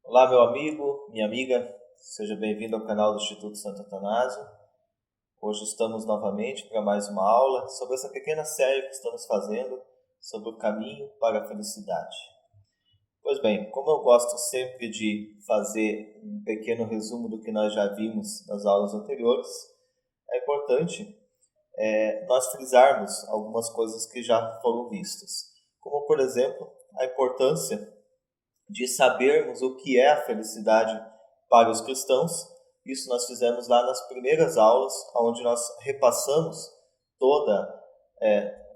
Olá, meu amigo, minha amiga, seja bem-vindo ao canal do Instituto Santo Atanásio. Hoje estamos novamente para mais uma aula sobre essa pequena série que estamos fazendo sobre o caminho para a felicidade. Pois bem, como eu gosto sempre de fazer um pequeno resumo do que nós já vimos nas aulas anteriores, é importante nós frisarmos algumas coisas que já foram vistas, como, por exemplo, a importância de sabermos o que é a felicidade para os cristãos. Isso nós fizemos lá nas primeiras aulas, onde nós repassamos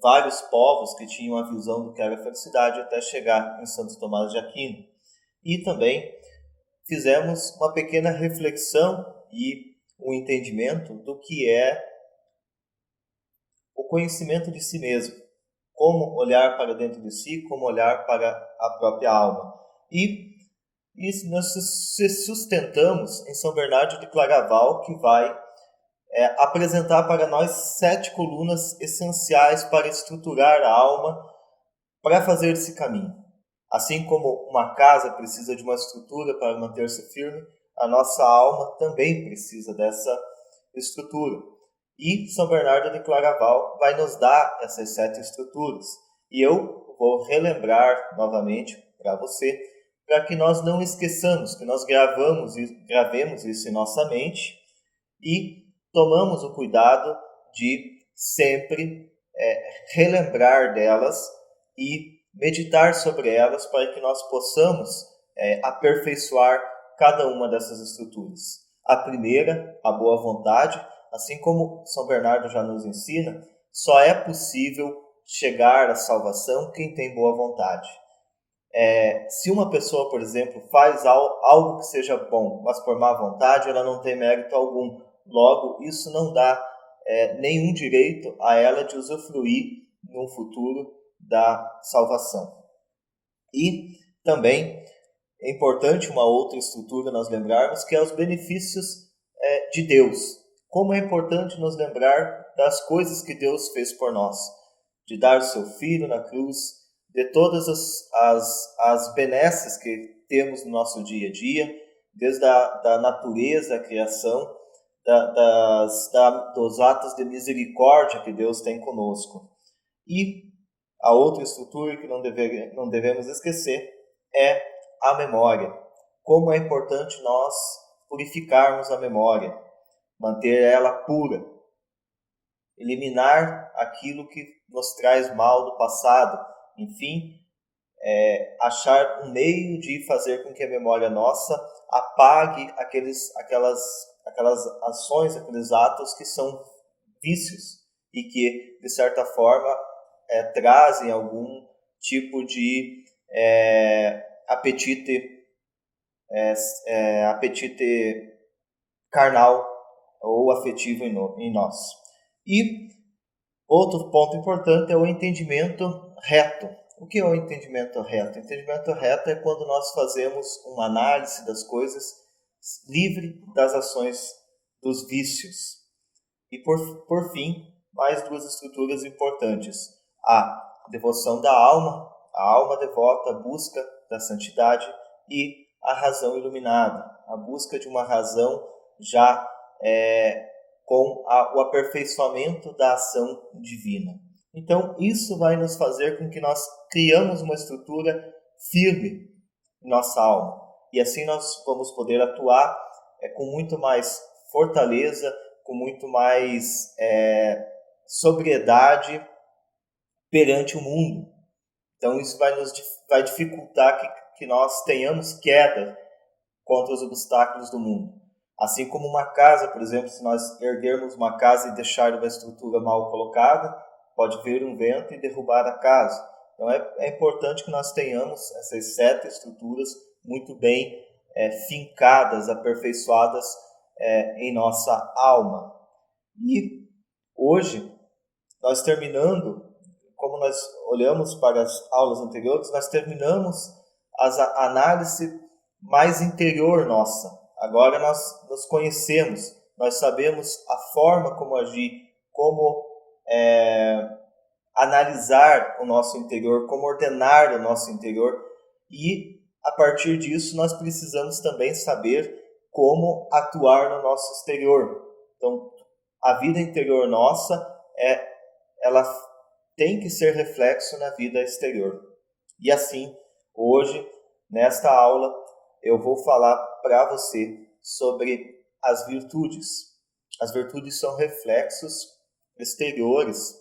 vários povos que tinham a visão do que era a felicidade até chegar em Santo Tomás de Aquino. E também fizemos uma pequena reflexão e um entendimento do que é o conhecimento de si mesmo, como olhar para dentro de si, como olhar para a própria alma. E nós se sustentamos em São Bernardo de Claraval, que vai apresentar para nós 7 colunas essenciais para estruturar a alma para fazer esse caminho. Assim como uma casa precisa de uma estrutura para manter-se firme, a nossa alma também precisa dessa estrutura. E São Bernardo de Claraval vai nos dar essas 7 estruturas. E eu vou relembrar novamente para você, para que nós não esqueçamos, que nós gravemos isso em nossa mente e tomamos o cuidado de sempre relembrar delas e meditar sobre elas para que nós possamos aperfeiçoar cada uma dessas estruturas. A primeira, a boa vontade, assim como São Bernardo já nos ensina, só é possível chegar à salvação quem tem boa vontade. Se uma pessoa, por exemplo, faz algo que seja bom, mas por má vontade, ela não tem mérito algum. Logo, isso não dá nenhum direito a ela de usufruir no futuro da salvação. E também é importante uma outra estrutura nós lembrarmos, que é os benefícios de Deus. Como é importante nos lembrar das coisas que Deus fez por nós, de dar o seu Filho na cruz, de todas as benesses que temos no nosso dia a dia, desde da natureza, a criação, dos atos de misericórdia que Deus tem conosco. E a outra estrutura que não devemos esquecer é a memória. Como é importante nós purificarmos a memória, manter ela pura, eliminar aquilo que nos traz mal do passado, enfim, achar um meio de fazer com que a memória nossa apague aquelas ações, aqueles atos que são vícios e que, de certa forma, trazem algum tipo de apetite carnal ou afetivo em nós. E outro ponto importante é o entendimento reto. O que é o entendimento reto? O entendimento reto é quando nós fazemos uma análise das coisas livre das ações dos vícios. E por fim, mais 2 estruturas importantes. A devoção da alma, a alma devota, a busca da santidade, e a razão iluminada, a busca de uma razão já com o aperfeiçoamento da ação divina. Então, isso vai nos fazer com que nós criamos uma estrutura firme em nossa alma. E assim nós vamos poder atuar com muito mais fortaleza, com muito mais sobriedade perante o mundo. Então, isso vai dificultar que nós tenhamos queda contra os obstáculos do mundo. Assim como uma casa, por exemplo, se nós erguermos uma casa e deixar uma estrutura mal colocada, pode vir um vento e derrubar a casa. Então é importante que nós tenhamos essas 7 estruturas muito bem fincadas, aperfeiçoadas em nossa alma. E hoje, nós terminando, como nós olhamos para as aulas anteriores, nós terminamos a análise mais interior nossa. Agora nós nos conhecemos, nós sabemos a forma como agir, como analisar o nosso interior, como ordenar o nosso interior, e a partir disso, nós precisamos também saber como atuar no nosso exterior. Então, a vida interior nossa, ela tem que ser reflexo na vida exterior. E assim, hoje, nesta aula, eu vou falar para você sobre as virtudes. As virtudes são reflexos exteriores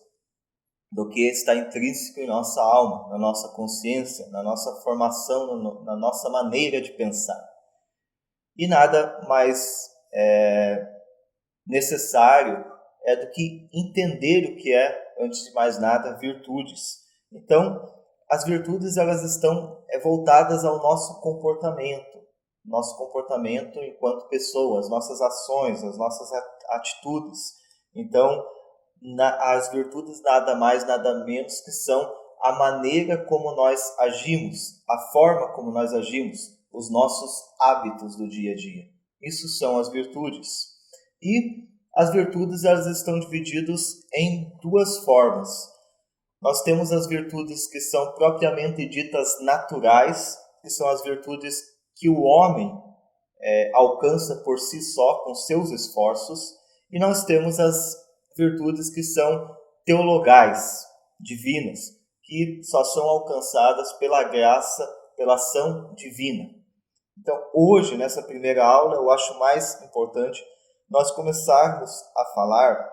do que está intrínseco em nossa alma, na nossa consciência, na nossa formação, na nossa maneira de pensar. E nada mais necessário do que entender o que é, antes de mais nada, virtudes. Então, as virtudes elas estão voltadas ao nosso comportamento enquanto pessoas, nossas ações, as nossas atitudes. Então, as virtudes nada mais, nada menos que são a maneira como nós agimos, a forma como nós agimos, os nossos hábitos do dia a dia. Isso são as virtudes. E as virtudes elas estão divididas em duas formas. Nós temos as virtudes que são propriamente ditas naturais, que são as virtudes que o homem alcança por si só, com seus esforços, e nós temos as virtudes que são teologais, divinas, que só são alcançadas pela graça, pela ação divina. Então, hoje, nessa primeira aula, eu acho mais importante nós começarmos a falar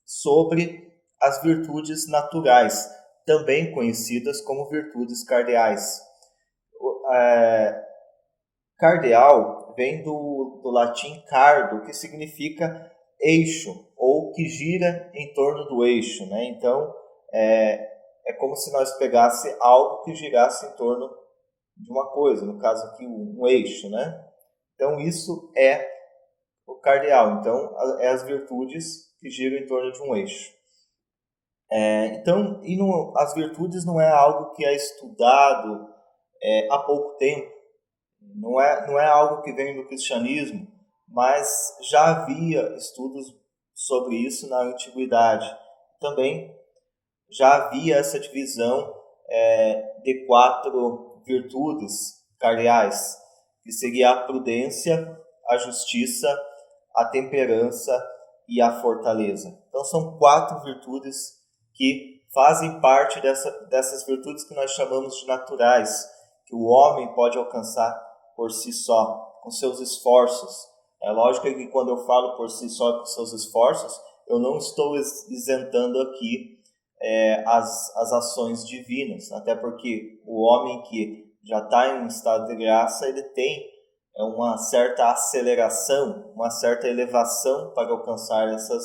sobre as virtudes naturais, também conhecidas como virtudes cardeais. Cardeal vem do latim cardo, que significa eixo, ou que gira em torno do eixo, né? Então, é como se nós pegasse algo que girasse em torno de uma coisa, no caso aqui um eixo, né? Então, isso é o cardeal. Então, é as virtudes que giram em torno de um eixo. Então, as virtudes não é algo que é estudado há pouco tempo, não é algo que vem do cristianismo, mas já havia estudos sobre isso na antiguidade. Também já havia essa divisão de 4 virtudes cardeais, que seria a prudência, a justiça, a temperança e a fortaleza. Então são 4 virtudes que fazem parte dessas virtudes que nós chamamos de naturais, que o homem pode alcançar por si só, com seus esforços. É lógico que quando eu falo por si só, com seus esforços, eu não estou isentando aqui as ações divinas, até porque o homem que já está em um estado de graça, ele tem uma certa aceleração, uma certa elevação para alcançar essas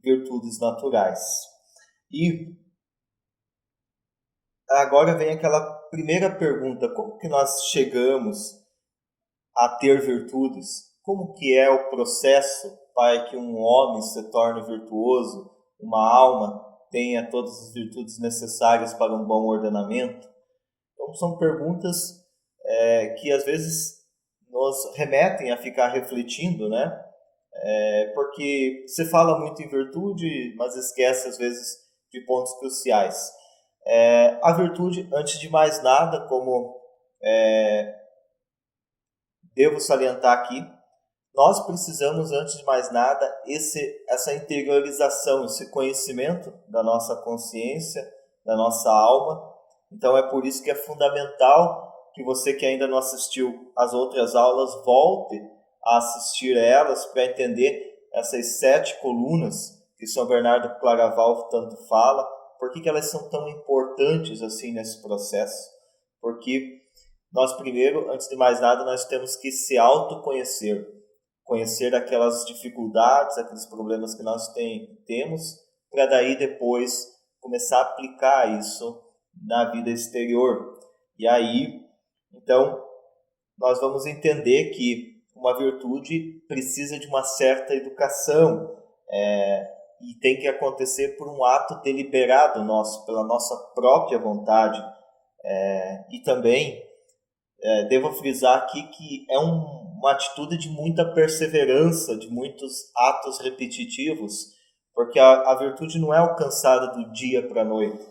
virtudes naturais. E agora vem aquela primeira pergunta: como que nós chegamos a ter virtudes? Como que é o processo para que um homem se torne virtuoso, uma alma tenha todas as virtudes necessárias para um bom ordenamento? Então são perguntas que às vezes nos remetem a ficar refletindo, né? Porque se fala muito em virtude, mas esquece às vezes de pontos cruciais. A virtude, antes de mais nada, como devo salientar aqui, nós precisamos, antes de mais nada, essa interiorização, esse conhecimento da nossa consciência, da nossa alma. Então é por isso que é fundamental que você que ainda não assistiu às outras aulas, volte a assistir elas para entender essas 7 colunas que São Bernardo Claraval tanto fala. Por que elas são tão importantes assim nesse processo? Porque nós primeiro, antes de mais nada, nós temos que se autoconhecer, conhecer aquelas dificuldades, aqueles problemas que nós temos, para daí depois começar a aplicar isso na vida exterior. E aí, então, nós vamos entender que uma virtude precisa de uma certa educação e tem que acontecer por um ato deliberado nosso, pela nossa própria vontade. E também devo frisar aqui que é uma atitude de muita perseverança, de muitos atos repetitivos, porque a virtude não é alcançada do dia para a noite.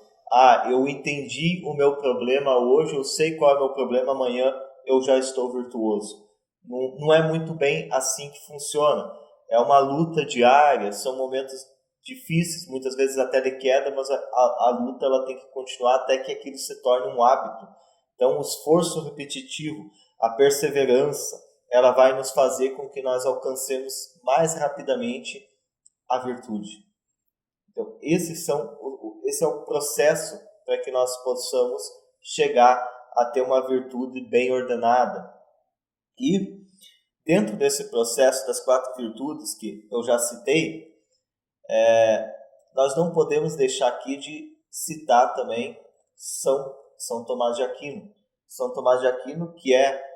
Eu entendi o meu problema hoje, eu sei qual é o meu problema, amanhã eu já estou virtuoso. Não é muito bem assim que funciona. É uma luta diária, são momentos difíceis, muitas vezes até de queda, mas a luta ela tem que continuar até que aquilo se torne um hábito. Então, o esforço repetitivo, a perseverança, ela vai nos fazer com que nós alcancemos mais rapidamente a virtude. Então, esse é o processo para que nós possamos chegar a ter uma virtude bem ordenada. E dentro desse processo das 4 virtudes que eu já citei, nós não podemos deixar aqui de citar também São Tomás de Aquino. São Tomás de Aquino, que é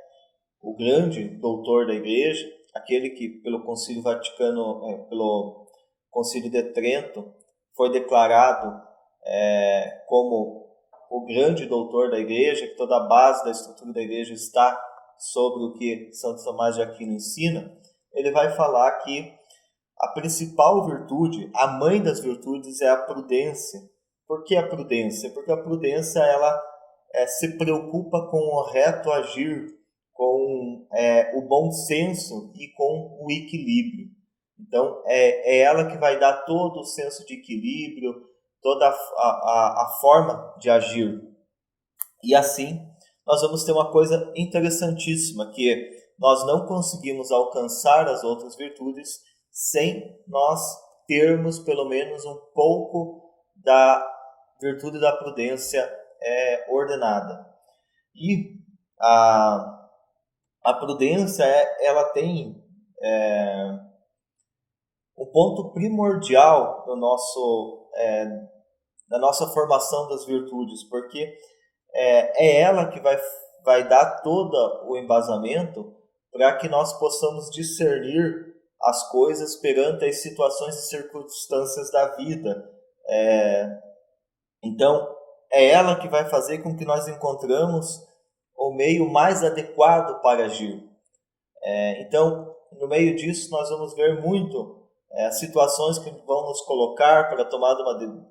o grande doutor da Igreja, aquele que pelo Concílio pelo Concílio de Trento, foi declarado como o grande doutor da Igreja, que toda a base da estrutura da Igreja está sobre o que Santo Tomás de Aquino ensina. Ele vai falar que a principal virtude, a mãe das virtudes, é a prudência. Por que a prudência? Porque a prudência ela se preocupa com o reto agir, com o bom senso e com o equilíbrio. Então, é ela que vai dar todo o senso de equilíbrio, toda a forma de agir. E assim, nós vamos ter uma coisa interessantíssima, que nós não conseguimos alcançar as outras virtudes sem nós termos pelo menos um pouco da virtude da prudência ordenada. E a prudência ela tem um ponto primordial na nossa formação das virtudes, porque é ela que vai dar todo o embasamento para que nós possamos discernir as coisas perante as situações e circunstâncias da vida. Então, é ela que vai fazer com que nós encontramos o meio mais adequado para agir. Então, no meio disso, nós vamos ver muito situações que vão nos colocar para a tomada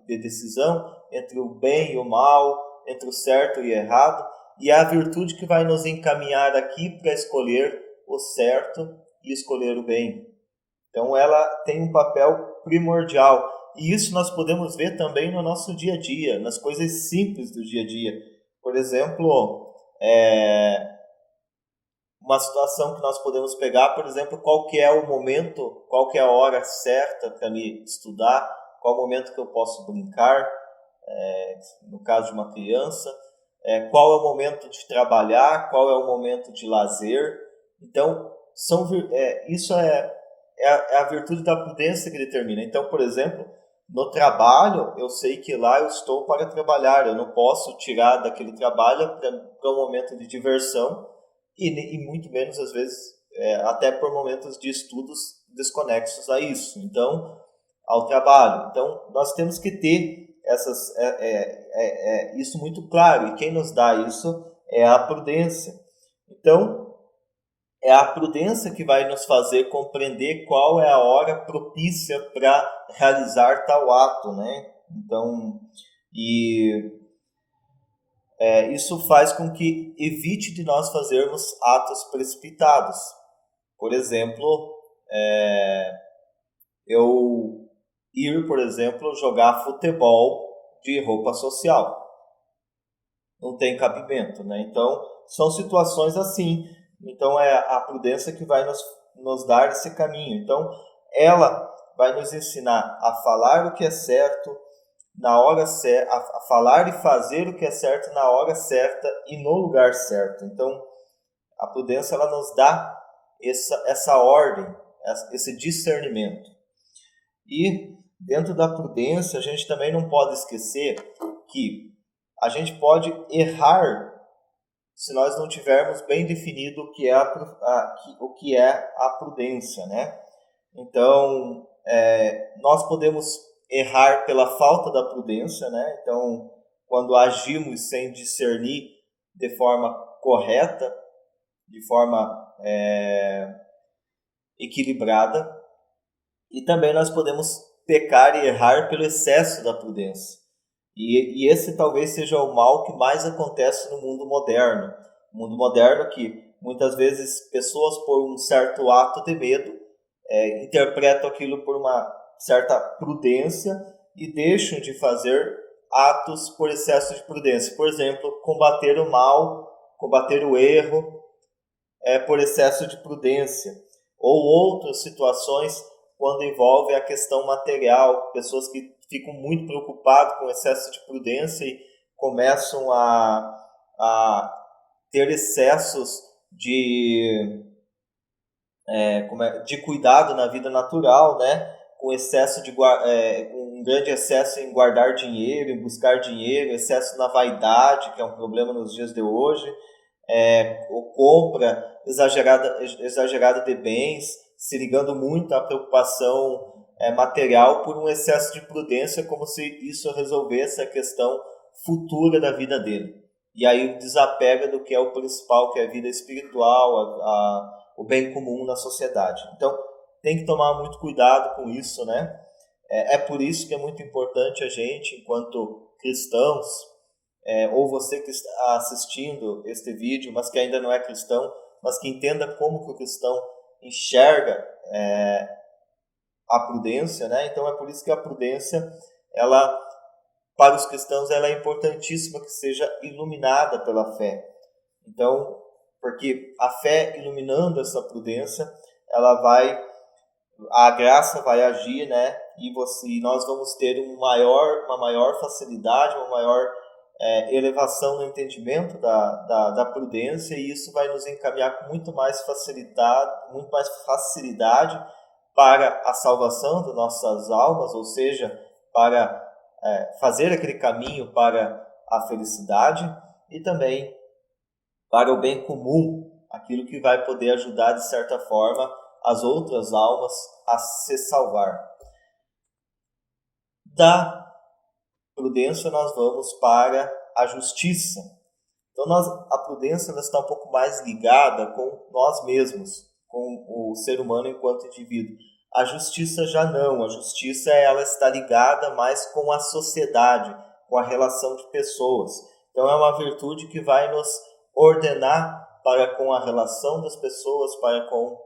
de decisão entre o bem e o mal, entre o certo e o errado, e é a virtude que vai nos encaminhar aqui para escolher o certo e escolher o bem. Então, ela tem um papel primordial. E isso nós podemos ver também no nosso dia a dia, nas coisas simples do dia a dia. Por exemplo, uma situação que nós podemos pegar, por exemplo, qual que é o momento, qual que é a hora certa para me estudar, qual o momento que eu posso brincar, no caso de uma criança, qual é o momento de trabalhar, qual é o momento de lazer. Então, isso é a virtude da prudência que determina. Então, por exemplo, no trabalho, eu sei que lá eu estou para trabalhar, eu não posso tirar daquele trabalho para um momento de diversão e muito menos, às vezes, até por momentos de estudos desconexos a isso. Então, ao trabalho. Então, nós temos que ter isso muito claro, e quem nos dá isso é a prudência. Então, é a prudência que vai nos fazer compreender qual é a hora propícia para realizar tal ato, né? Então, isso faz com que evite de nós fazermos atos precipitados. Por exemplo, eu ir, por exemplo, jogar futebol de roupa social. Não tem cabimento, né? Então, são situações assim. Então, é a prudência que vai nos dar esse caminho. Então, ela vai nos ensinar a falar o que é certo na hora certa, a falar e fazer o que é certo na hora certa e no lugar certo. Então, a prudência ela nos dá essa ordem, esse discernimento. E dentro da prudência, a gente também não pode esquecer que a gente pode errar se nós não tivermos bem definido o que é a prudência, né? Então, nós podemos errar pela falta da prudência, né? Então, quando agimos sem discernir de forma correta, de forma equilibrada, e também nós podemos pecar e errar pelo excesso da prudência. E esse talvez seja o mal que mais acontece no mundo moderno. mundo moderno que muitas vezes pessoas por um certo ato de medo interpretam aquilo por uma certa prudência e deixam de fazer atos por excesso de prudência. Por exemplo, combater o mal, combater o erro por excesso de prudência. Ou outras situações quando envolve a questão material, pessoas que ficam muito preocupadas com excesso de prudência e começam a ter excessos de cuidado na vida natural, né? Com excesso um grande excesso em guardar dinheiro, em buscar dinheiro, excesso na vaidade, que é um problema nos dias de hoje, ou compra exagerada de bens, se ligando muito à preocupação material por um excesso de prudência, como se isso resolvesse a questão futura da vida dele. E aí desapega do que é o principal, que é a vida espiritual, o bem comum na sociedade. Então, tem que tomar muito cuidado com isso, né? É por isso que é muito importante a gente, enquanto cristãos, ou você que está assistindo este vídeo, mas que ainda não é cristão, mas que entenda como que o cristão enxerga a prudência, né? Então, é por isso que a prudência, para os cristãos, ela é importantíssima que seja iluminada pela fé. Então, porque a fé iluminando essa prudência, a graça vai agir, né? E nós vamos ter uma maior facilidade, uma maior elevação no entendimento da prudência, e isso vai nos encaminhar com muito mais facilidade para a salvação das nossas almas, ou seja, para fazer aquele caminho para a felicidade e também para o bem comum, aquilo que vai poder ajudar de certa forma as outras almas a se salvar. Da prudência nós vamos para a justiça. Então a prudência está um pouco mais ligada com nós mesmos, com o ser humano enquanto indivíduo. A justiça já não, a justiça ela está ligada mais com a sociedade, com a relação de pessoas. Então é uma virtude que vai nos ordenar para com a relação das pessoas, para com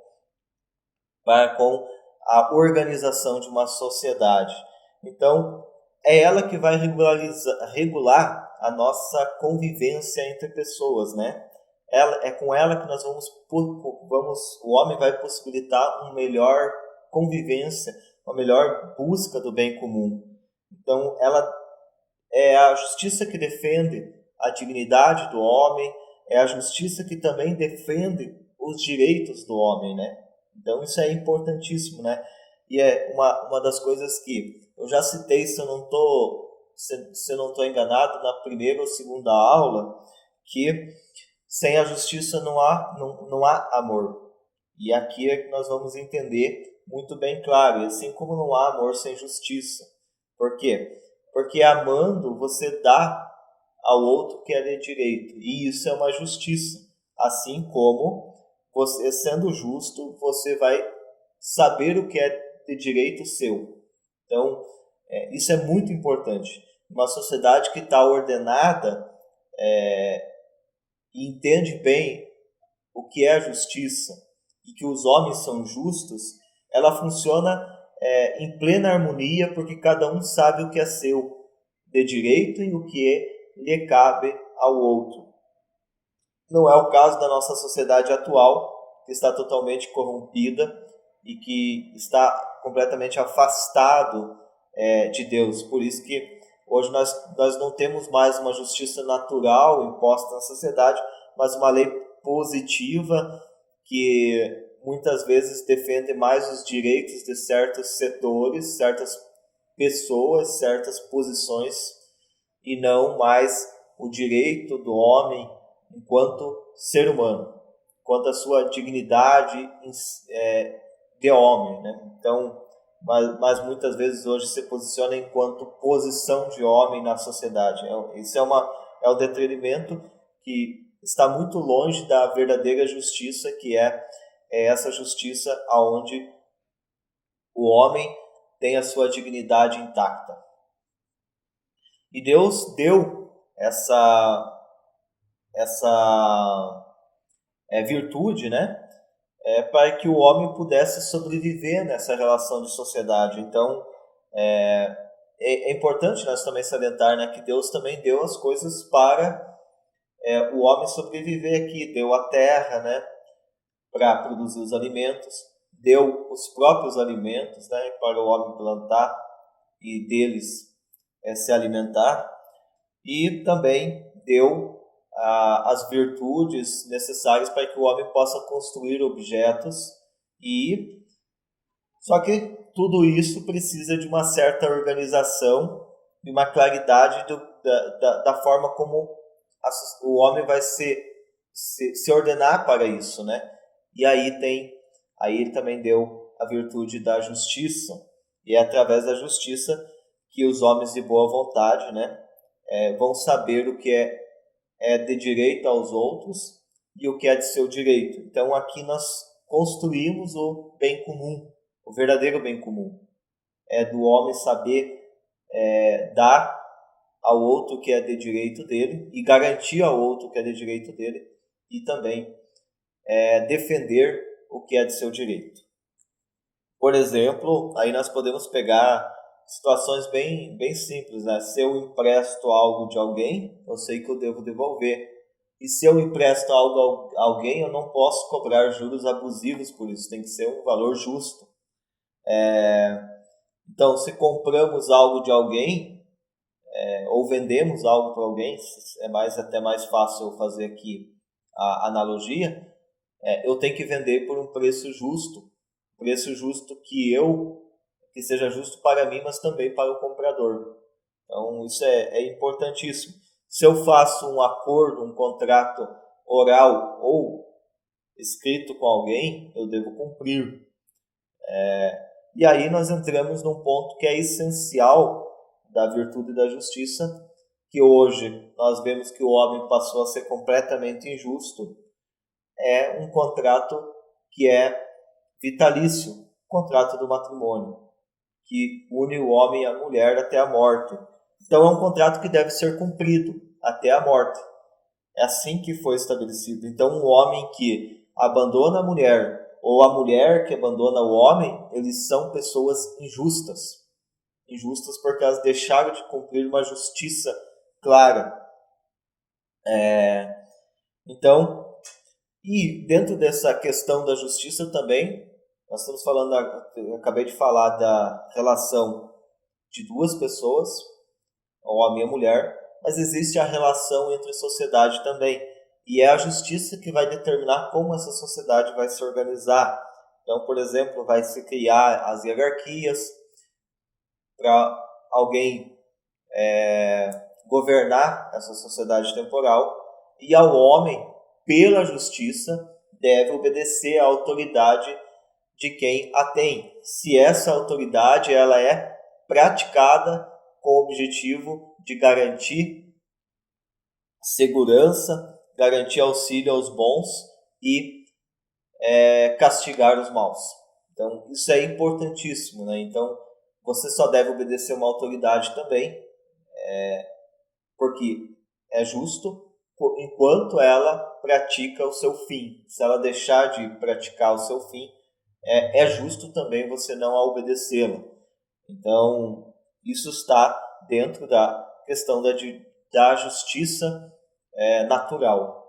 a organização de uma sociedade. Então é ela que vai regular a nossa convivência entre pessoas, né? É com ela que nós o homem vai possibilitar uma melhor convivência, uma melhor busca do bem comum. Então, ela é a justiça que defende a dignidade do homem, é a justiça que também defende os direitos do homem, né? Então, isso é importantíssimo, né? E é uma das coisas que eu já citei, se eu não estou enganado, na primeira ou segunda aula, que sem a justiça não há amor. E aqui é que nós vamos entender muito bem claro, e assim como não há amor sem justiça. Por quê? Porque amando você dá ao outro que é de direito, e isso é uma justiça. Assim como você, sendo justo, você vai saber o que é de direito seu. Então, isso é muito importante. Uma sociedade que está ordenada e entende bem o que é a justiça e que os homens são justos, ela funciona em plena harmonia, porque cada um sabe o que é seu de direito e o que lhe cabe ao outro. Não é o caso da nossa sociedade atual, que está totalmente corrompida e que está completamente afastado de Deus. Por isso que hoje nós não temos mais uma justiça natural imposta na sociedade, mas uma lei positiva que muitas vezes defende mais os direitos de certos setores, certas pessoas, certas posições, e não mais o direito do homem enquanto ser humano, quanto a sua dignidade de homem, né? Então, mas muitas vezes hoje se posiciona enquanto posição de homem na sociedade. Isso é o detrimento que está muito longe da verdadeira justiça, que é essa justiça aonde o homem tem a sua dignidade intacta. E Deus deu essa virtude, né? Para que o homem pudesse sobreviver nessa relação de sociedade. Então, é importante nós também salientar, né, que Deus também deu as coisas para o homem sobreviver aqui. Deu a terra, né, para produzir os alimentos, deu os próprios alimentos, né, para o homem plantar e deles se alimentar, e também deu as virtudes necessárias para que o homem possa construir objetos. E só que tudo isso precisa de uma certa organização e uma claridade da forma como o homem vai se ordenar para isso, né? E aí ele também deu a virtude da justiça, e é através da justiça que os homens de boa vontade, né, vão saber o que é de direito aos outros e o que é de seu direito. Então aqui nós construímos o bem comum, o verdadeiro bem comum. É do homem saber dar ao outro o que é de direito dele e garantir ao outro o que é de direito dele, e também defender o que é de seu direito. Por exemplo, aí nós podemos pegar situações bem, bem simples, né? Se eu empresto algo de alguém, eu sei que eu devo devolver. E se eu empresto algo a alguém, eu não posso cobrar juros abusivos por isso, tem que ser um valor justo. Então, se compramos algo de alguém, ou vendemos algo para alguém, até mais fácil eu fazer aqui a analogia, eu tenho que vender por um preço justo que seja justo para mim, mas também para o comprador. Então, isso é importantíssimo. Se eu faço um acordo, um contrato oral ou escrito com alguém, eu devo cumprir. E aí nós entramos num ponto que é essencial da virtude da justiça, que hoje nós vemos que o homem passou a ser completamente injusto. É um contrato que é vitalício, o contrato do matrimônio, que une o homem e a mulher até a morte. Então é um contrato que deve ser cumprido até a morte. É assim que foi estabelecido. Então um homem que abandona a mulher ou a mulher que abandona o homem, eles são pessoas injustas. Injustas porque elas deixaram de cumprir uma justiça clara. Então, e dentro dessa questão da justiça também, nós estamos falando, eu acabei de falar da relação de duas pessoas, o homem e a mulher, mas existe a relação entre a sociedade também. E é a justiça que vai determinar como essa sociedade vai se organizar. Então, por exemplo, vai se criar as hierarquias para alguém governar essa sociedade temporal, e ao homem, pela justiça, deve obedecer à autoridade de quem a tem, se essa autoridade ela é praticada com o objetivo de garantir segurança, garantir auxílio aos bons e castigar os maus. Então, isso é importantíssimo, né? Então, você só deve obedecer uma autoridade também, porque é justo enquanto ela pratica o seu fim. Se ela deixar de praticar o seu fim, é justo também você não a obedecê-la. Então, isso está dentro da questão da justiça natural.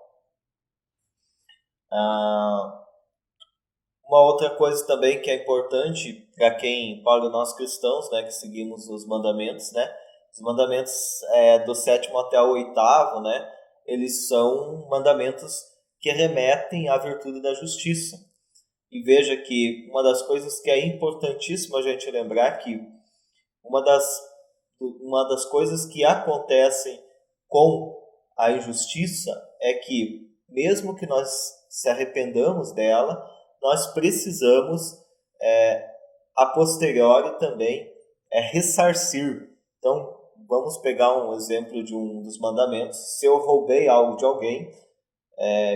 Uma outra coisa também que é importante para nós cristãos, né, que seguimos os mandamentos, né, os mandamentos do 7º até o 8º, né, eles são mandamentos que remetem à virtude da justiça. E veja que uma das coisas que é importantíssimo a gente lembrar que uma das coisas que acontecem com a injustiça é que, mesmo que nós se arrependamos dela, nós precisamos, a posteriori também, ressarcir. Então, vamos pegar um exemplo de um dos mandamentos. Se eu roubei algo de alguém,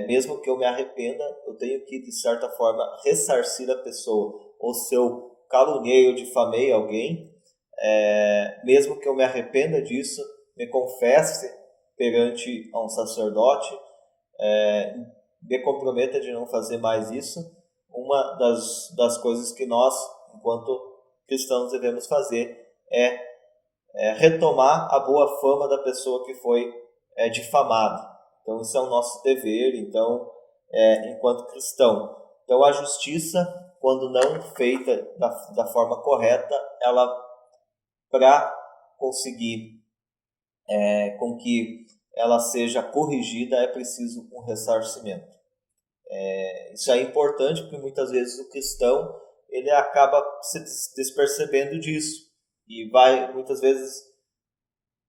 mesmo que eu me arrependa, eu tenho que, de certa forma, ressarcir a pessoa. Ou se eu caluniei ou difamei alguém, mesmo que eu me arrependa disso, me confesse perante um sacerdote, me comprometa de não fazer mais isso. Uma das coisas que nós, enquanto cristãos, devemos fazer é retomar a boa fama da pessoa que foi difamada. Então, isso é o nosso dever, então, enquanto cristão. Então, a justiça, quando não feita da forma correta, ela, para conseguir com que ela seja corrigida, é preciso um ressarcimento. Isso é importante porque muitas vezes o cristão ele acaba se despercebendo disso e muitas vezes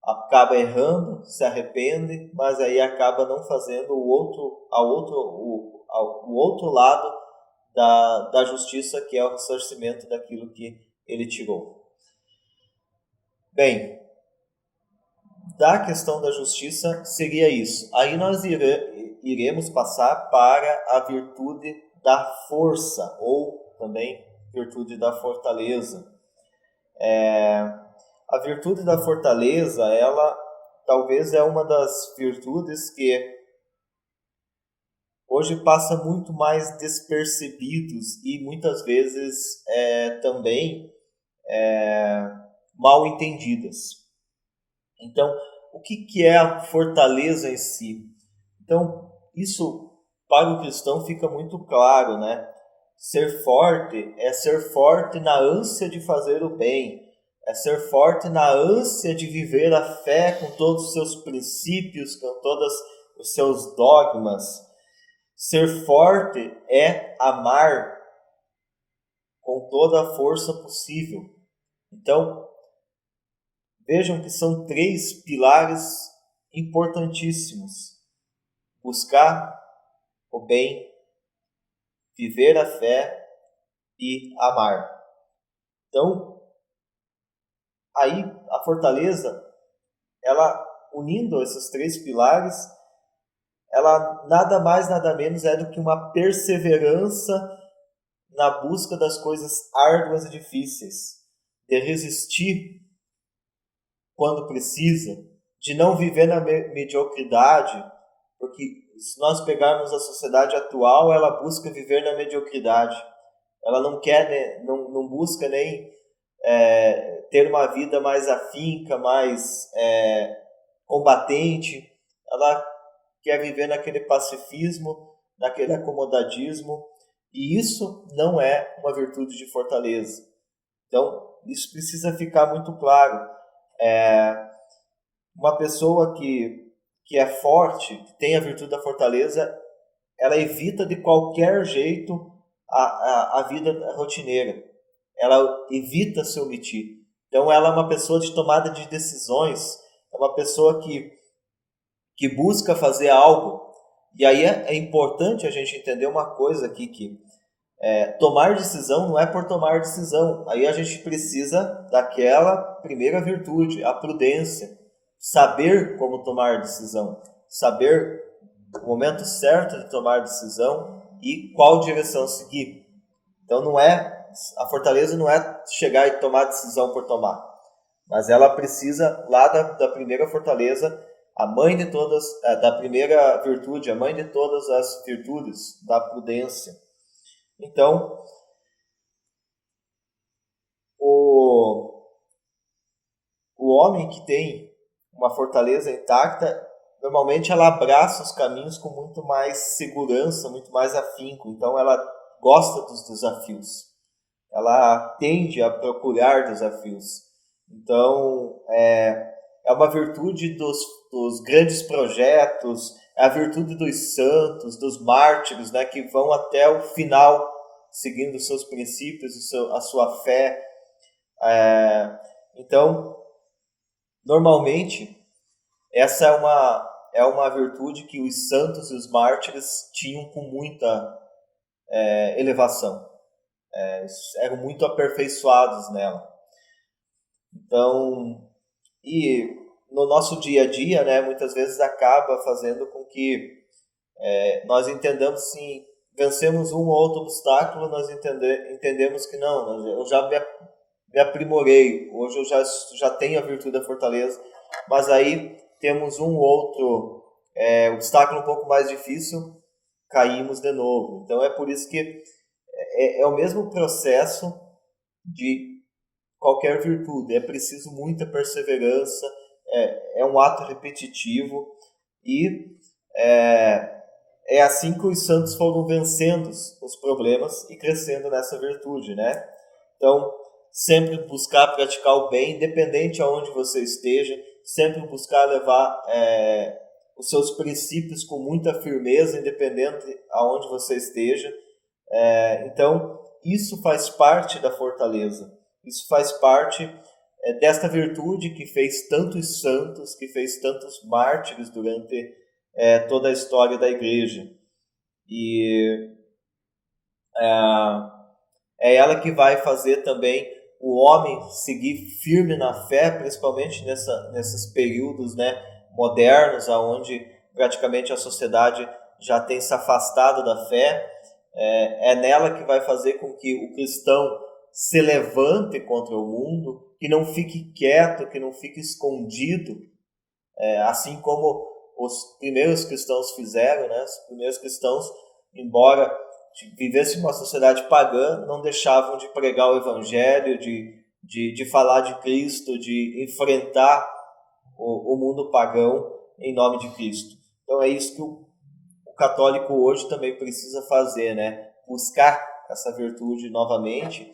acaba errando, se arrepende, mas aí acaba não fazendo o outro lado da justiça, que é o ressarcimento daquilo que ele tirou. Bem, da questão da justiça seria isso. Aí nós iremos passar para a virtude da força, ou também virtude da fortaleza. A virtude da fortaleza, ela talvez é uma das virtudes que hoje passa muito mais despercebidos e muitas vezes também mal entendidas. Então, o que é a fortaleza em si? Então, isso para o cristão fica muito claro, né? Ser forte é ser forte na ânsia de fazer o bem, é ser forte na ânsia de viver a fé com todos os seus princípios, com todos os seus dogmas. Ser forte é amar com toda a força possível. Então, vejam que são 3 pilares importantíssimos: buscar o bem, viver a fé e amar. Então, aí a fortaleza, ela unindo esses 3 pilares, ela nada mais, nada menos é do que uma perseverança na busca das coisas árduas e difíceis, de resistir quando precisa, de não viver na mediocridade, porque se nós pegarmos a sociedade atual, ela busca viver na mediocridade. Ela não quer, não busca nem ter uma vida mais afinca, mais combatente. Ela quer viver naquele pacifismo, naquele acomodadismo, e isso não é uma virtude de fortaleza. Então, isso precisa ficar muito claro. Uma pessoa que é forte, que tem a virtude da fortaleza, ela evita de qualquer jeito a vida rotineira. Ela evita se omitir. Então, ela é uma pessoa de tomada de decisões, é uma pessoa que busca fazer algo. E aí é importante a gente entender uma coisa aqui, que tomar decisão não é por tomar decisão. Aí a gente precisa daquela primeira virtude, a prudência. Saber como tomar decisão. Saber o momento certo de tomar decisão e qual direção seguir. Então a fortaleza não é chegar e tomar decisão por tomar. Mas ela precisa lá da primeira fortaleza, a mãe de todas, da primeira virtude, a mãe de todas as virtudes, da prudência. Então, o homem que tem uma fortaleza intacta, normalmente ela abraça os caminhos com muito mais segurança, muito mais afinco. Então, ela gosta dos desafios. Ela tende a procurar desafios. Então, é uma virtude dos grandes projetos, é a virtude dos santos, dos mártires, né, que vão até o final, seguindo os seus princípios, a sua fé. Então, normalmente, essa é uma virtude que os santos e os mártires tinham com muita elevação. Eram muito aperfeiçoados nela. Então, e no nosso dia a dia, né, muitas vezes acaba fazendo com que nós entendamos, sim, vencemos um ou outro obstáculo, nós entendemos que não, eu já me aprimorei, hoje eu já tenho a virtude da fortaleza, mas aí temos um outro obstáculo um pouco mais difícil, caímos de novo. Então é por isso que é o mesmo processo de qualquer virtude. É preciso muita perseverança, é um ato repetitivo e é assim que os santos foram vencendo os problemas e crescendo nessa virtude, né? Então, sempre buscar praticar o bem, independente aonde você esteja, sempre buscar levar os seus princípios com muita firmeza, independente aonde você esteja. Então, isso faz parte da fortaleza. Isso faz parte desta virtude que fez tantos santos, que fez tantos mártires durante toda a história da Igreja. E é ela que vai fazer também o homem seguir firme na fé, principalmente nesses períodos, né, modernos, onde praticamente a sociedade já tem se afastado da fé. É nela que vai fazer com que o cristão se levante contra o mundo, que não fique quieto, que não fique escondido, assim como os primeiros cristãos fizeram, né? Os primeiros cristãos, embora vivessem uma sociedade pagã, não deixavam de pregar o evangelho, de falar de Cristo, de enfrentar o mundo pagão em nome de Cristo. Então é isso que o católico hoje também precisa fazer, né? Buscar essa virtude novamente.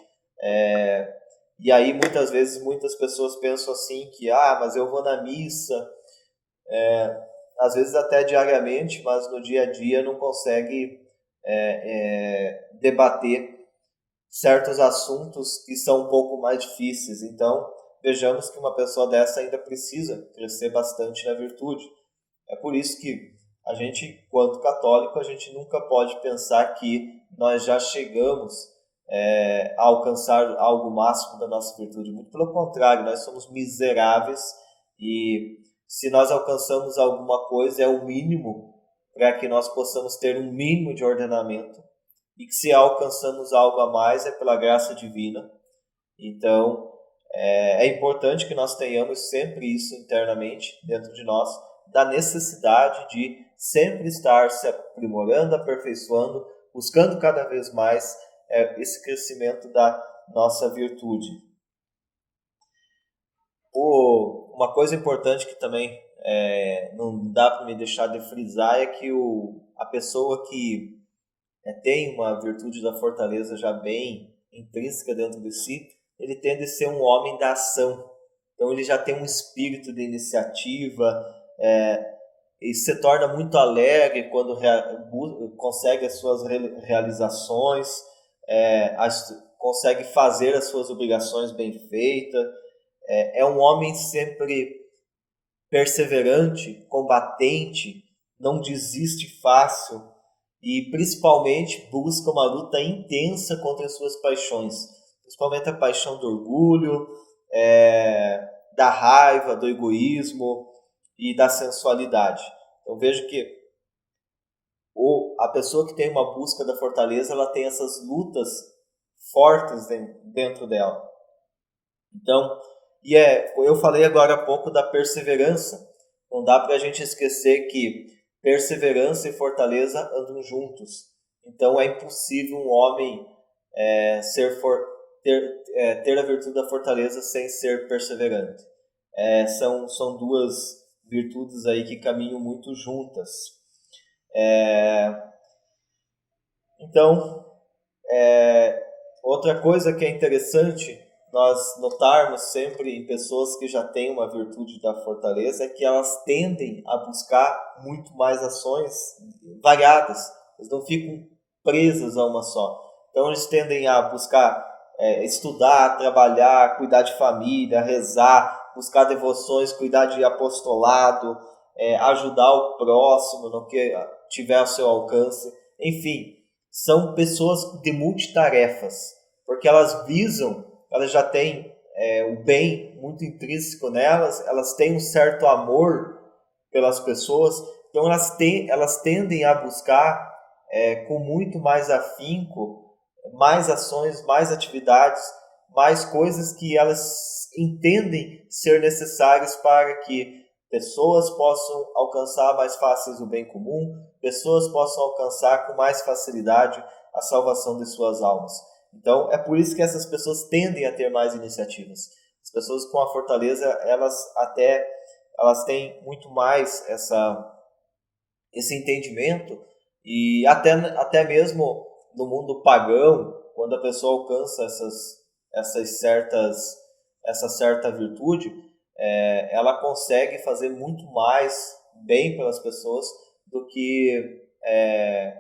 E aí muitas vezes muitas pessoas pensam assim que mas eu vou na missa, às vezes até diariamente, mas no dia a dia não consegue debater certos assuntos que são um pouco mais difíceis. Então vejamos que uma pessoa dessa ainda precisa crescer bastante na virtude. É por isso que a gente, quanto católico, a gente nunca pode pensar que nós já chegamos a alcançar algo máximo da nossa virtude. Muito pelo contrário, nós somos miseráveis e se nós alcançamos alguma coisa é o mínimo para que nós possamos ter um mínimo de ordenamento e que se alcançamos algo a mais é pela graça divina. Então, é importante que nós tenhamos sempre isso internamente dentro de nós, da necessidade de sempre estar se aprimorando, aperfeiçoando, buscando cada vez mais esse crescimento da nossa virtude. Uma coisa importante que também não dá para me deixar de frisar é que a pessoa que tem uma virtude da fortaleza já bem intrínseca dentro de si, ele tende a ser um homem da ação. Então ele já tem um espírito de iniciativa, e se torna muito alegre quando consegue as suas realizações, consegue fazer as suas obrigações bem feitas. É um homem sempre perseverante, combatente, não desiste fácil e principalmente busca uma luta intensa contra as suas paixões, principalmente a paixão do orgulho, da raiva, do egoísmo e da sensualidade. Então vejo que a pessoa que tem uma busca da fortaleza, ela tem essas lutas fortes dentro dela. Então, eu falei agora há pouco da perseverança. Não dá para a gente esquecer que perseverança e fortaleza andam juntos. Então é impossível um homem ter a virtude da fortaleza sem ser perseverante. São duas virtudes aí que caminham muito juntas. Então, outra coisa que é interessante nós notarmos sempre em pessoas que já têm uma virtude da fortaleza é que elas tendem a buscar muito mais ações variadas. Eles não ficam presas a uma só. Então eles tendem a buscar estudar, trabalhar, cuidar de família, rezar, buscar devoções, cuidar de apostolado, ajudar o próximo no que tiver ao seu alcance. Enfim, são pessoas de multitarefas, porque elas já têm o bem muito intrínseco nelas, elas têm um certo amor pelas pessoas, então elas tendem a buscar com muito mais afinco, mais ações, mais atividades, mais coisas que elas entendem ser necessárias para que pessoas possam alcançar mais fácil o bem comum, pessoas possam alcançar com mais facilidade a salvação de suas almas. Então, é por isso que essas pessoas tendem a ter mais iniciativas. As pessoas com a fortaleza, elas têm muito mais esse entendimento, e até mesmo no mundo pagão, quando a pessoa alcança essa certa virtude, ela consegue fazer muito mais bem pelas pessoas do que,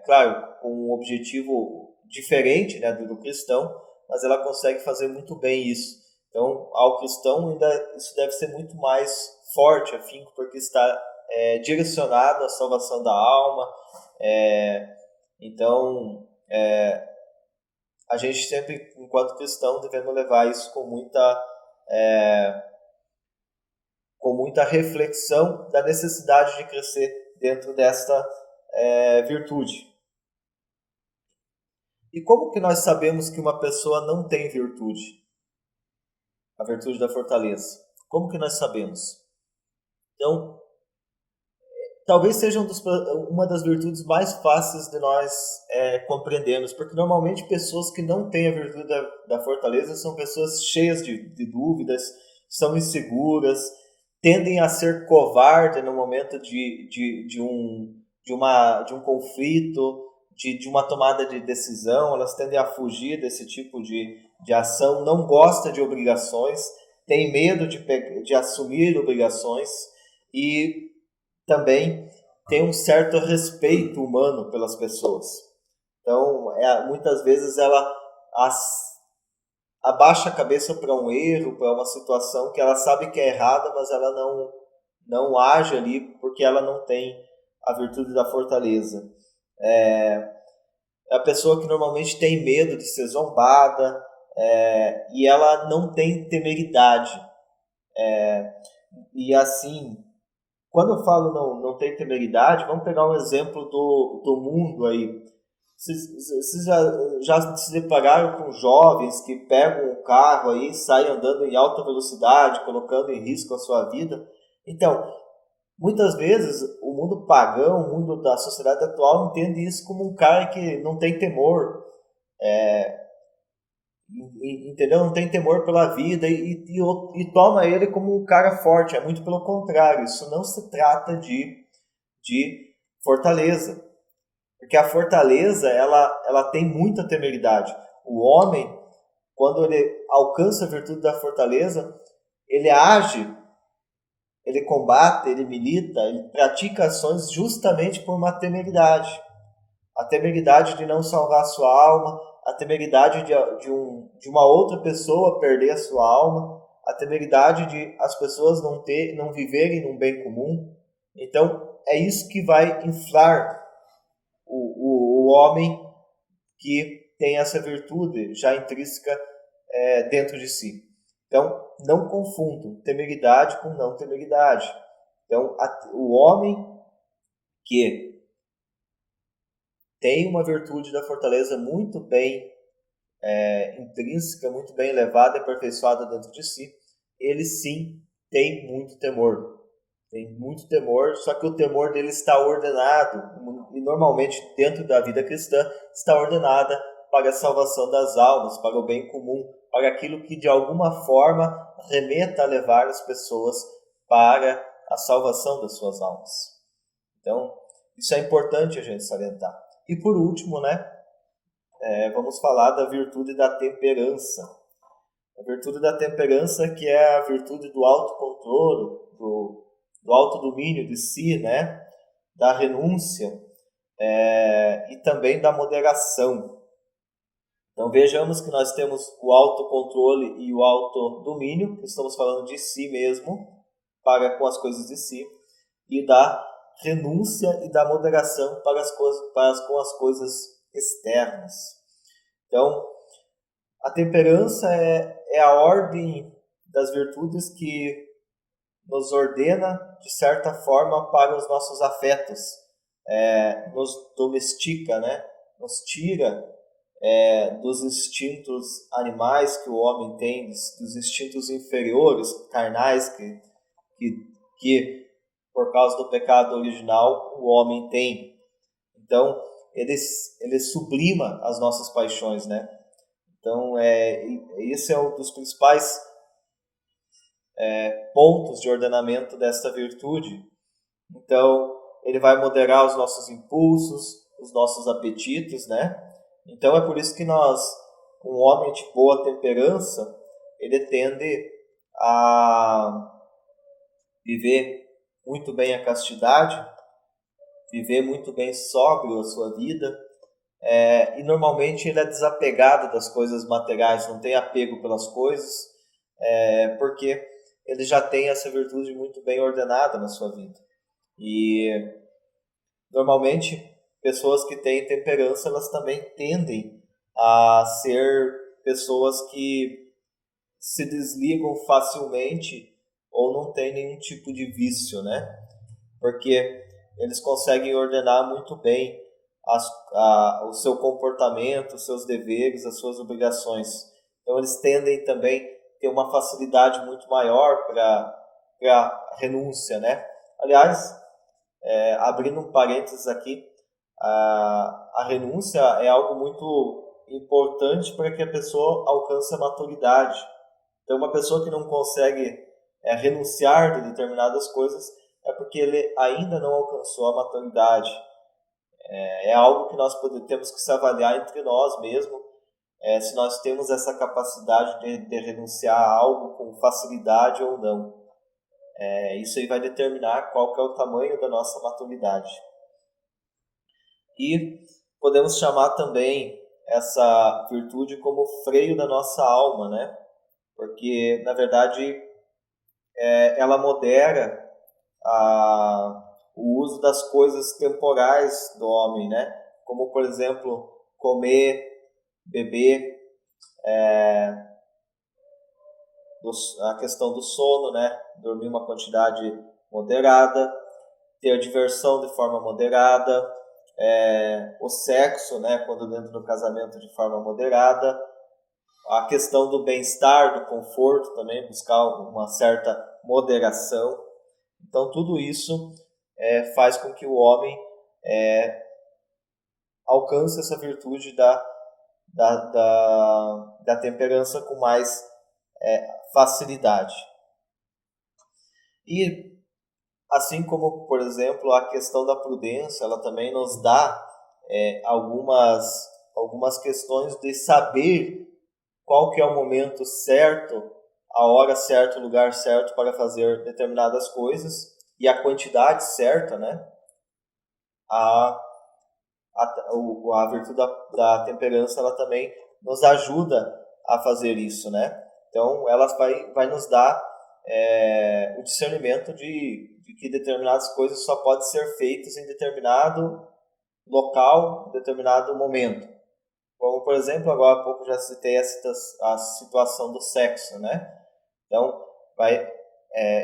claro, com um objetivo diferente, né, do cristão, mas ela consegue fazer muito bem isso. Então, ao cristão ainda isso deve ser muito mais forte, afinco, porque está direcionado à salvação da alma. Então, a gente sempre, enquanto cristão, devemos levar isso com muita reflexão da necessidade de crescer dentro desta virtude. E como que nós sabemos que uma pessoa não tem virtude? A virtude da fortaleza. Como que nós sabemos? Então, talvez seja uma das virtudes mais fáceis de nós compreendermos, porque normalmente pessoas que não têm a virtude da fortaleza são pessoas cheias de dúvidas, são inseguras, tendem a ser covardes no momento de um conflito, de uma tomada de decisão. Elas tendem a fugir desse tipo de ação, não gostam de obrigações, têm medo de assumir obrigações e também tem um certo respeito humano pelas pessoas. Então, muitas vezes ela abaixa a cabeça para um erro, para uma situação que ela sabe que é errada, mas ela não age ali porque ela não tem a virtude da fortaleza. É a pessoa que normalmente tem medo de ser zombada, e ela não tem temeridade. E assim, quando eu falo não tem temeridade, vamos pegar um exemplo do mundo aí. Vocês já se depararam com jovens que pegam um carro aí, saem andando em alta velocidade, colocando em risco a sua vida? Então, muitas vezes o mundo pagão, o mundo da sociedade atual entende isso como um cara que não tem temor, entendeu? Não tem temor pela vida e toma ele como um cara forte. É muito pelo contrário, isso não se trata de fortaleza. Porque a fortaleza, ela tem muita temeridade. O homem, quando ele alcança a virtude da fortaleza, ele age, ele combate, ele milita, ele pratica ações justamente por uma temeridade. A temeridade de não salvar a sua alma, a temeridade de uma outra pessoa perder a sua alma, a temeridade de as pessoas não viverem num bem comum. Então, é isso que vai inflar o homem que tem essa virtude já intrínseca dentro de si. Então, não confundam temeridade com não temeridade. Então, o homem que tem uma virtude da fortaleza muito bem intrínseca, muito bem elevada e aperfeiçoada dentro de si, ele sim tem muito temor. Tem muito temor, só que o temor dele está ordenado, e normalmente dentro da vida cristã, está ordenada para a salvação das almas, para o bem comum, para aquilo que de alguma forma remeta a levar as pessoas para a salvação das suas almas. Então, isso é importante a gente salientar. E por último, vamos falar da virtude da temperança. A virtude da temperança, que é a virtude do autocontrole, do autodomínio de si, da renúncia e também da moderação. Então vejamos que nós temos o autocontrole e o autodomínio, que estamos falando de si mesmo, com as coisas de si, e da renúncia e da moderação com as coisas externas. Então, a temperança é a ordem das virtudes que nos ordena, de certa forma, para os nossos afetos, nos domestica, nos tira dos instintos animais que o homem tem, dos instintos inferiores, carnais, que por causa do pecado original, o homem tem. Então, ele sublima as nossas paixões, né? Então, esse é um dos principais pontos de ordenamento desta virtude. Então, ele vai moderar os nossos impulsos, os nossos apetites, né? Então, é por isso que um homem de boa temperança, ele tende a viver muito bem a castidade, viver muito bem sóbrio a sua vida, e normalmente ele é desapegado das coisas materiais, não tem apego pelas coisas, porque ele já tem essa virtude muito bem ordenada na sua vida. E normalmente pessoas que têm temperança, elas também tendem a ser pessoas que se desligam facilmente ou não têm nenhum tipo de vício, né? Porque eles conseguem ordenar muito bem o seu comportamento, os seus deveres, as suas obrigações. Então eles tendem também a ter uma facilidade muito maior para renúncia, né? Aliás, abrindo um parênteses aqui, a renúncia é algo muito importante para que a pessoa alcance a maturidade. Então, uma pessoa que não consegue renunciar de determinadas coisas é porque ele ainda não alcançou a maturidade. É algo que nós temos que se avaliar entre nós mesmos, se nós temos essa capacidade de renunciar a algo com facilidade ou não. Isso aí vai determinar qual que é o tamanho da nossa maturidade. E podemos chamar também essa virtude como freio da nossa alma, né? Porque, na verdade, ela modera o uso das coisas temporais do homem, né? Como, por exemplo, comer, beber, a questão do sono, né? Dormir uma quantidade moderada, ter diversão de forma moderada, o sexo, né? Quando dentro do casamento, de forma moderada, a questão do bem-estar, do conforto também, buscar uma certa moderação. Então, tudo isso faz com que o homem alcance essa virtude da temperança com mais facilidade. E, assim como, por exemplo, a questão da prudência, ela também nos dá algumas questões de saber qual que é o momento certo, a hora certa, o lugar certo para fazer determinadas coisas e a quantidade certa, né? A virtude da temperança, ela também nos ajuda a fazer isso, né? Então, ela vai nos dar o discernimento de que determinadas coisas só podem ser feitas em determinado local, em determinado momento. Como, por exemplo, agora há pouco já citei a situação do sexo, né? Então,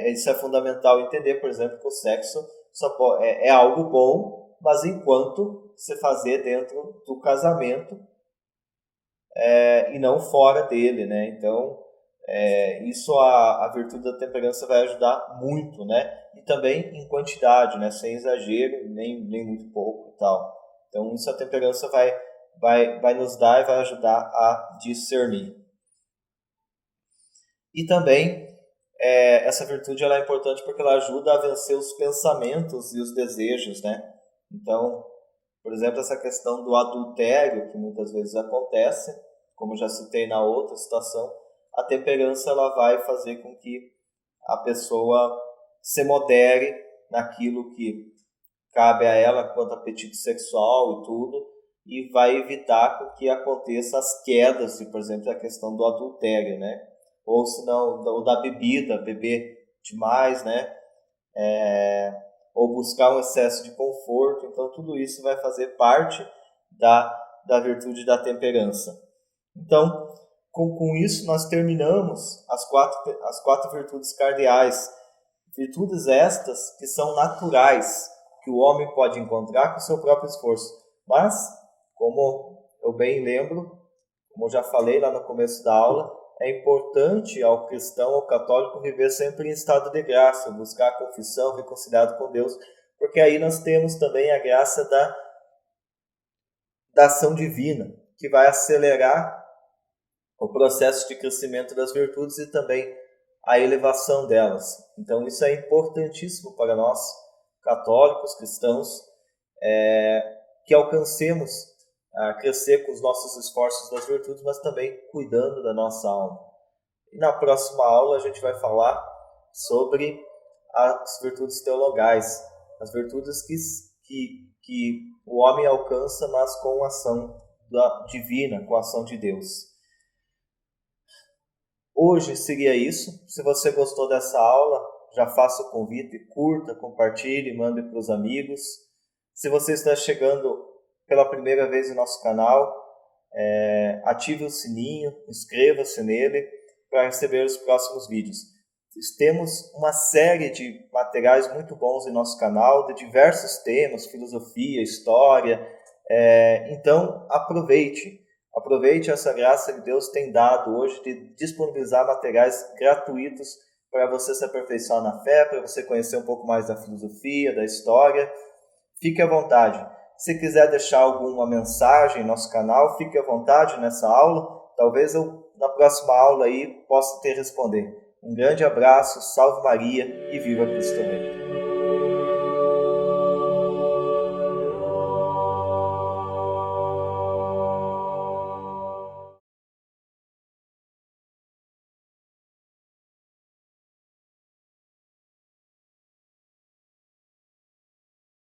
isso é fundamental entender, por exemplo, que o sexo é algo bom, mas enquanto se fazer dentro do casamento e não fora dele, né? Então, isso a virtude da temperança vai ajudar muito, né? E também em quantidade, né? Sem exagero, nem muito pouco e tal. Então, isso a temperança vai nos dar e vai ajudar a discernir. E também, essa virtude ela é importante porque ela ajuda a vencer os pensamentos e os desejos, né? Então, por exemplo, essa questão do adultério, que muitas vezes acontece, como já citei na outra situação, a temperança ela vai fazer com que a pessoa se modere naquilo que cabe a ela quanto apetite sexual e tudo, e vai evitar com que aconteça as quedas, por exemplo, a questão do adultério, né? Ou se não, ou da bebida, beber demais, né? Ou buscar um excesso de conforto. Então, tudo isso vai fazer parte da virtude da temperança. Então, com isso, nós terminamos as quatro virtudes cardeais. Virtudes estas que são naturais, que o homem pode encontrar com o seu próprio esforço. Mas, como eu bem lembro, como eu já falei lá no começo da aula, é importante ao cristão, ao católico, viver sempre em estado de graça, buscar a confissão, reconciliado com Deus, porque aí nós temos também a graça da ação divina, que vai acelerar o processo de crescimento das virtudes e também a elevação delas. Então isso é importantíssimo para nós, católicos, cristãos, que alcancemos a crescer com os nossos esforços das virtudes, mas também cuidando da nossa alma. E na próxima aula a gente vai falar sobre as virtudes teologais, as virtudes que o homem alcança, mas com a ação divina, com a ação de Deus. Hoje seria isso. Se você gostou dessa aula, já faça o convite, curta, compartilhe, mande para os amigos. Se você está chegando pela primeira vez no nosso canal, ative o sininho, inscreva-se nele para receber os próximos vídeos. Temos uma série de materiais muito bons em nosso canal, de diversos temas, filosofia, história. Então, aproveite essa graça que Deus tem dado hoje de disponibilizar materiais gratuitos para você se aperfeiçoar na fé, para você conhecer um pouco mais da filosofia, da história. Fique à vontade. Se quiser deixar alguma mensagem no nosso canal, fique à vontade nessa aula. Talvez eu, na próxima aula, aí, possa te responder. Um grande abraço, salve Maria e viva Cristo Rei.